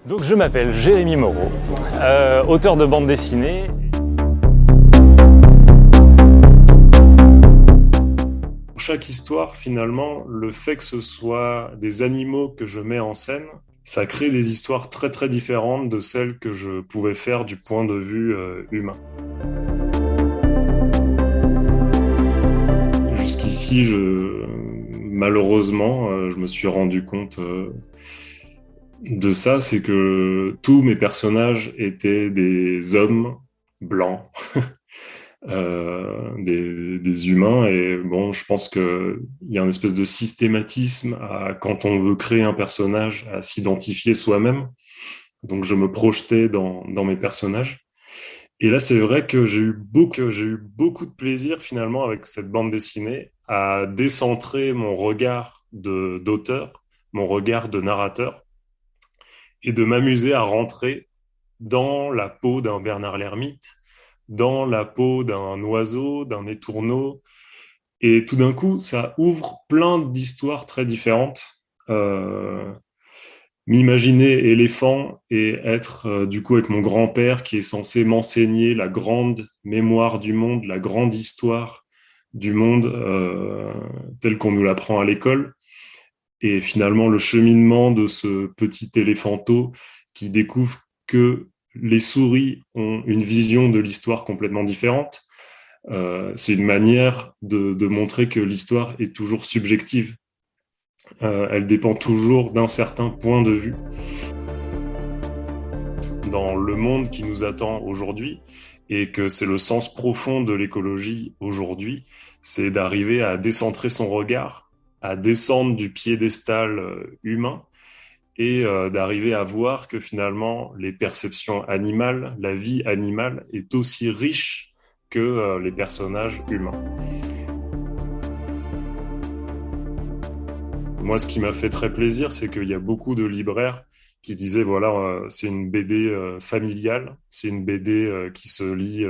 Donc je m'appelle Jérémy Moreau, auteur de bande dessinée. Pour chaque histoire, finalement, le fait que ce soit des animaux que je mets en scène, ça crée des histoires très très différentes de celles que je pouvais faire du point de vue humain. Jusqu'ici, malheureusement, je me suis rendu compte de ça, c'est que tous mes personnages étaient des hommes blancs, des humains, et bon, je pense qu'il y a une espèce de systématisme quand on veut créer un personnage, à s'identifier soi-même. Donc je me projetais dans mes personnages. Et là, c'est vrai que j'ai eu beaucoup de plaisir finalement avec cette bande dessinée à décentrer mon regard d'auteur, mon regard de narrateur, et de m'amuser à rentrer dans la peau d'un Bernard l'Ermite, dans la peau d'un oiseau, d'un étourneau. Et tout d'un coup, ça ouvre plein d'histoires très différentes. M'imaginer éléphant et être du coup avec mon grand-père qui est censé m'enseigner la grande mémoire du monde, la grande histoire du monde telle qu'on nous l'apprend à l'école. Et finalement, le cheminement de ce petit éléphanteau qui découvre que les souris ont une vision de l'histoire complètement différente. C'est une manière de montrer que l'histoire est toujours subjective. Elle dépend toujours d'un certain point de vue. Dans le monde qui nous attend aujourd'hui, et que c'est le sens profond de l'écologie aujourd'hui, c'est d'arriver à décentrer son regard, à descendre du piédestal humain, et d'arriver à voir que finalement les perceptions animales, la vie animale est aussi riche que les personnages humains. Moi, ce qui m'a fait très plaisir, c'est qu'il y a beaucoup de libraires qui disaient, voilà, c'est une BD familiale, c'est une BD qui se lit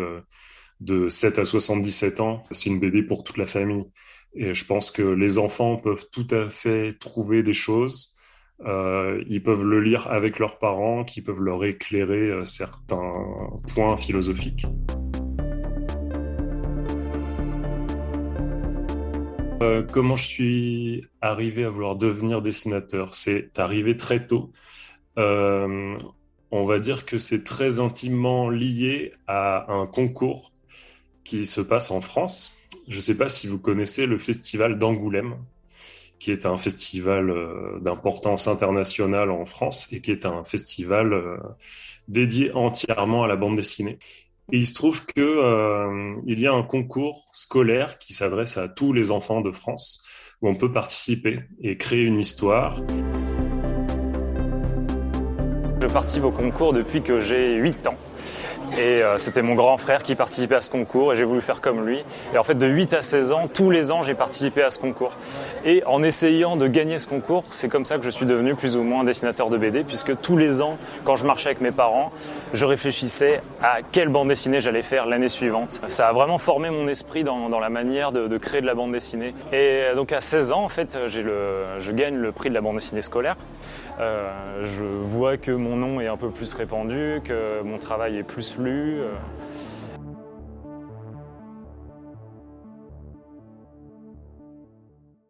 de 7 à 77 ans, c'est une BD pour toute la famille. Et je pense que les enfants peuvent tout à fait trouver des choses. Ils peuvent le lire avec leurs parents, qui peuvent leur éclairer certains points philosophiques. Comment je suis arrivé à vouloir devenir dessinateur? C'est arrivé très tôt. Euh, on va dire que c'est très intimement lié à un concours qui se passe en France. Je ne sais pas si vous connaissez le festival d'Angoulême, qui est un festival d'importance internationale en France et qui est un festival dédié entièrement à la bande dessinée. Et il se trouve que il y a un concours scolaire qui s'adresse à tous les enfants de France où on peut participer et créer une histoire. Je participe au concours depuis que j'ai 8 ans. Et c'était mon grand frère qui participait à ce concours et j'ai voulu faire comme lui. Et en fait, de 8 à 16 ans, tous les ans, j'ai participé à ce concours. Et en essayant de gagner ce concours, c'est comme ça que je suis devenu plus ou moins dessinateur de BD, puisque tous les ans, quand je marchais avec mes parents, je réfléchissais à quelle bande dessinée j'allais faire l'année suivante. Ça a vraiment formé mon esprit dans la manière de créer de la bande dessinée. Et donc à 16 ans, en fait, je gagne le prix de la bande dessinée scolaire. Je vois que mon nom est un peu plus répandu, que mon travail est plus lu.